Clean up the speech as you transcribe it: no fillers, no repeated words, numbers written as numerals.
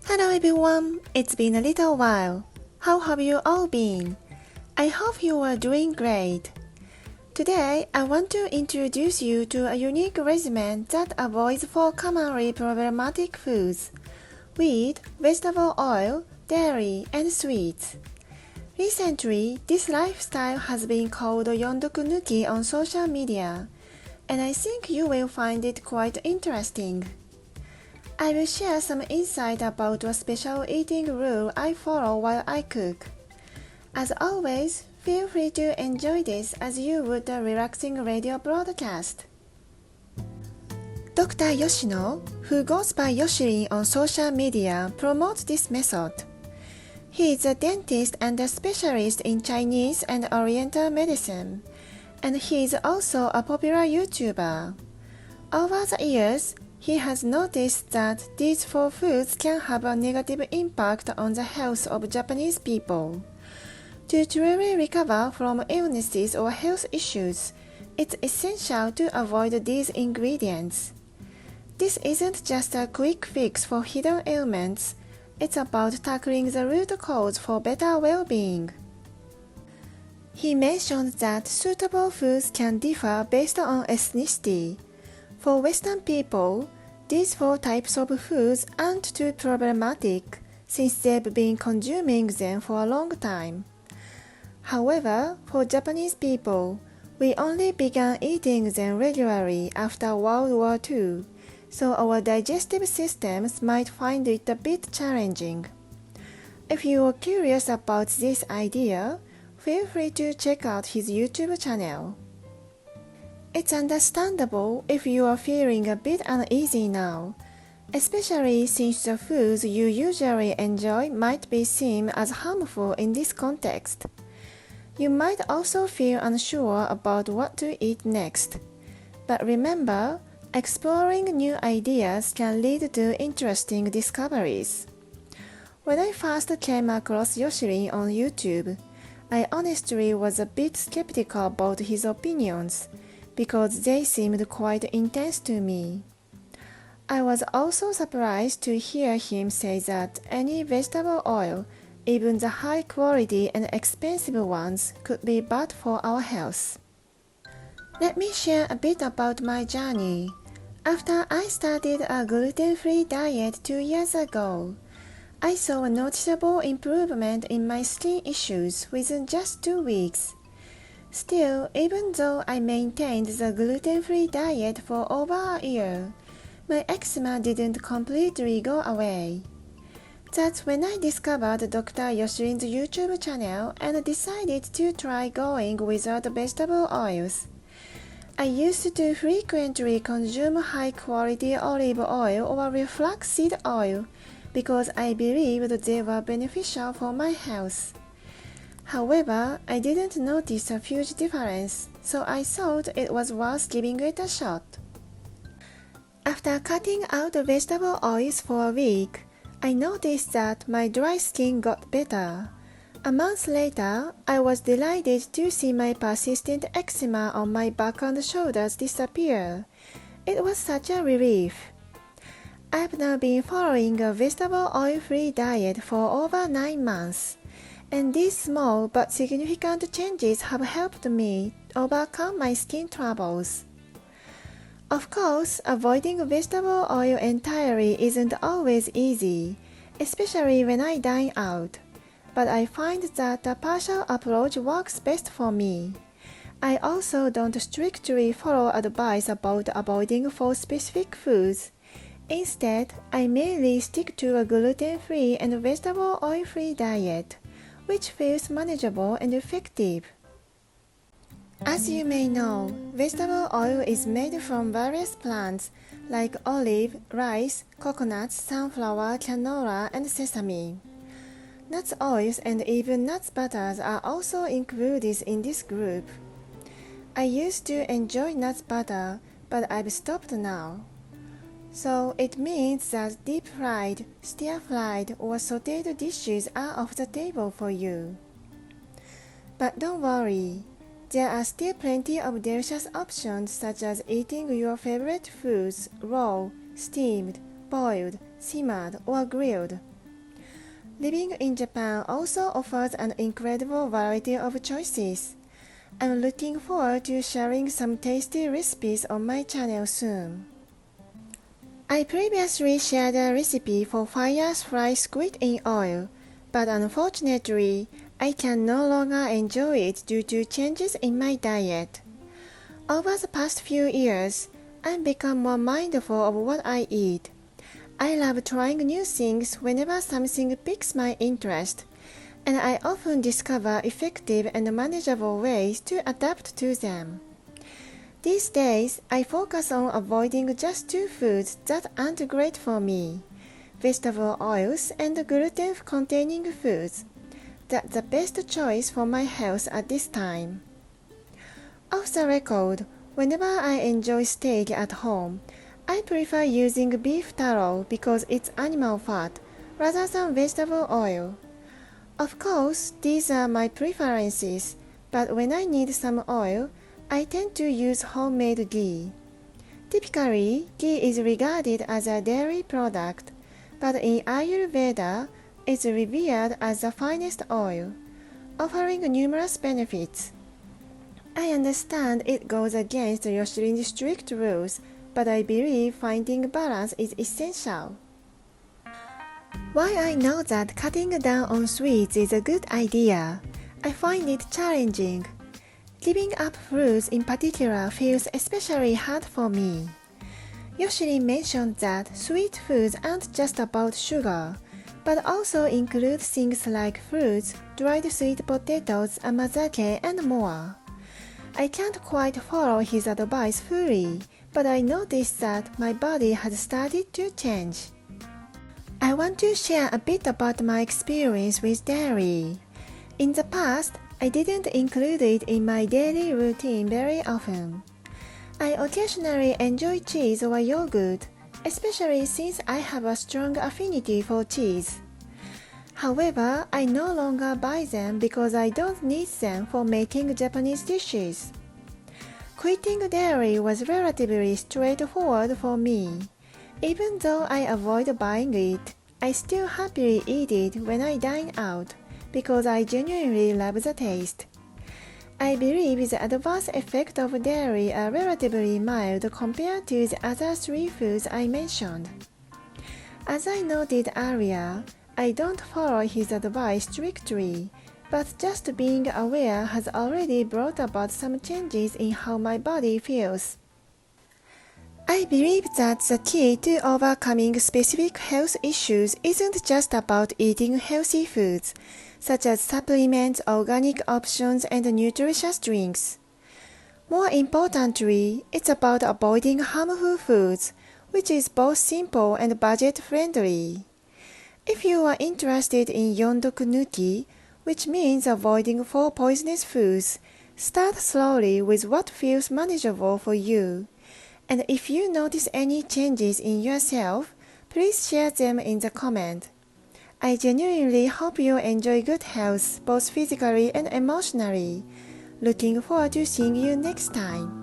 Hello everyone, it's been a little while. How have you all been? I hope you are doing great. Today, I want to introduce you to a unique regimen that avoids four commonly problematic foods: wheat, vegetable oil, dairy, and sweets. Recently, this lifestyle has been called Yondoku Nuki on social media, and I think you will find it quite interesting. I will share some insight about a special eating rule I follow while I cook. As always, feel free to enjoy this as you would a relaxing radio broadcast. Dr. Yoshino, who goes by Yoshirin on social media, promotes this method. He is a dentist and a specialist in Chinese and Oriental medicine, and he is also a popular YouTuber. Over the years, he has noticed that these four foods can have a negative impact on the health of Japanese people. To truly recover from illnesses or health issues, it's essential to avoid these ingredients. This isn't just a quick fix for hidden ailments, it's about tackling the root cause for better well-being. He mentioned that suitable foods can differ based on ethnicity. For Western people, these four types of foods aren't too problematic since they've been consuming them for a long time. However, for Japanese people, we only began eating them regularly after World War II, so our digestive systems might find it a bit challenging. If you are curious about this idea, feel free to check out his YouTube channel. It's understandable if you are feeling a bit uneasy now, especially since the foods you usually enjoy might be seen as harmful in this context. You might also feel unsure about what to eat next. But remember, exploring new ideas can lead to interesting discoveries. When I first came across Yoshirin on YouTube, I honestly was a bit skeptical about his opinions, because they seemed quite intense to me. I was also surprised to hear him say that any vegetable oil, even the high quality and expensive ones, could be bad for our health. Let me share a bit about my journey. After I started a gluten-free diet 2 years ago, I saw a noticeable improvement in my skin issues within just 2 weeks. Still, even though I maintained the gluten-free diet for over a year, my eczema didn't completely go away. That's when I discovered Dr. Yoshirin's YouTube channel and decided to try going without vegetable oils. I used to frequently consume high-quality olive oil or flaxseed oil because I believed they were beneficial for my health. However, I didn't notice a huge difference, so I thought it was worth giving it a shot. After cutting out vegetable oils for a week, I noticed that my dry skin got better. A month later, I was delighted to see my persistent eczema on my back and shoulders disappear. It was such a relief. I've now been following a vegetable oil-free diet for over 9 months. And these small but significant changes have helped me overcome my skin troubles. Of course, avoiding vegetable oil entirely isn't always easy, especially when I dine out, but I find that a partial approach works best for me. I also don't strictly follow advice about avoiding 4 specific foods. Instead, I mainly stick to a gluten-free and vegetable oil-free diet, which feels manageable and effective. As you may know, vegetable oil is made from various plants like olive, rice, coconuts, sunflower, canola, and sesame. Nuts oils and even nuts butters are also included in this group. I used to enjoy nuts butter, but I've stopped now. So it means that deep-fried, stir-fried, or sautéed dishes are off the table for you. But don't worry, there are still plenty of delicious options such as eating your favorite foods raw, steamed, boiled, simmered, or grilled. Living in Japan also offers an incredible variety of choices. I'm looking forward to sharing some tasty recipes on my channel soon. I previously shared a recipe for fire-fried squid in oil, but unfortunately, I can no longer enjoy it due to changes in my diet. Over the past few years, I've become more mindful of what I eat. I love trying new things whenever something piques my interest, and I often discover effective and manageable ways to adapt to them. These days, I focus on avoiding just two foods that aren't great for me: vegetable oils and gluten-containing foods. That's the best choice for my health at this time. Off the record, whenever I enjoy steak at home, I prefer using beef tallow because it's animal fat rather than vegetable oil. Of course, these are my preferences, but when I need some oil, I tend to use homemade ghee. Typically, ghee is regarded as a dairy product, but in Ayurveda, it's revered as the finest oil, offering numerous benefits. I understand it goes against Yoshirin's strict rules, but I believe finding balance is essential. While I know that cutting down on sweets is a good idea, I find it challenging. Giving up fruits in particular feels especially hard for me. Yoshirin mentioned that sweet foods aren't just about sugar, but also include things like fruits, dried sweet potatoes, amazake, and more. I can't quite follow his advice fully, but I noticed that my body has started to change. I want to share a bit about my experience with dairy. In the past, I didn't include it in my daily routine very often. I occasionally enjoy cheese or yogurt, especially since I have a strong affinity for cheese. However, I no longer buy them because I don't need them for making Japanese dishes. Quitting dairy was relatively straightforward for me. Even though I avoid buying it, I still happily eat it when I dine out because I genuinely love the taste. I believe the adverse effects of dairy are relatively mild compared to the other three foods I mentioned. As I noted earlier, I don't follow his advice strictly, but just being aware has already brought about some changes in how my body feels. I believe that the key to overcoming specific health issues isn't just about eating healthy foods, such as supplements, organic options, and nutritious drinks. More importantly, it's about avoiding harmful foods, which is both simple and budget-friendly. If you are interested in yondoku nuki, which means avoiding 4 poisonous foods, start slowly with what feels manageable for you. And if you notice any changes in yourself, please share them in the comment. I genuinely hope you enjoy good health both physically and emotionally. Looking forward to seeing you next time.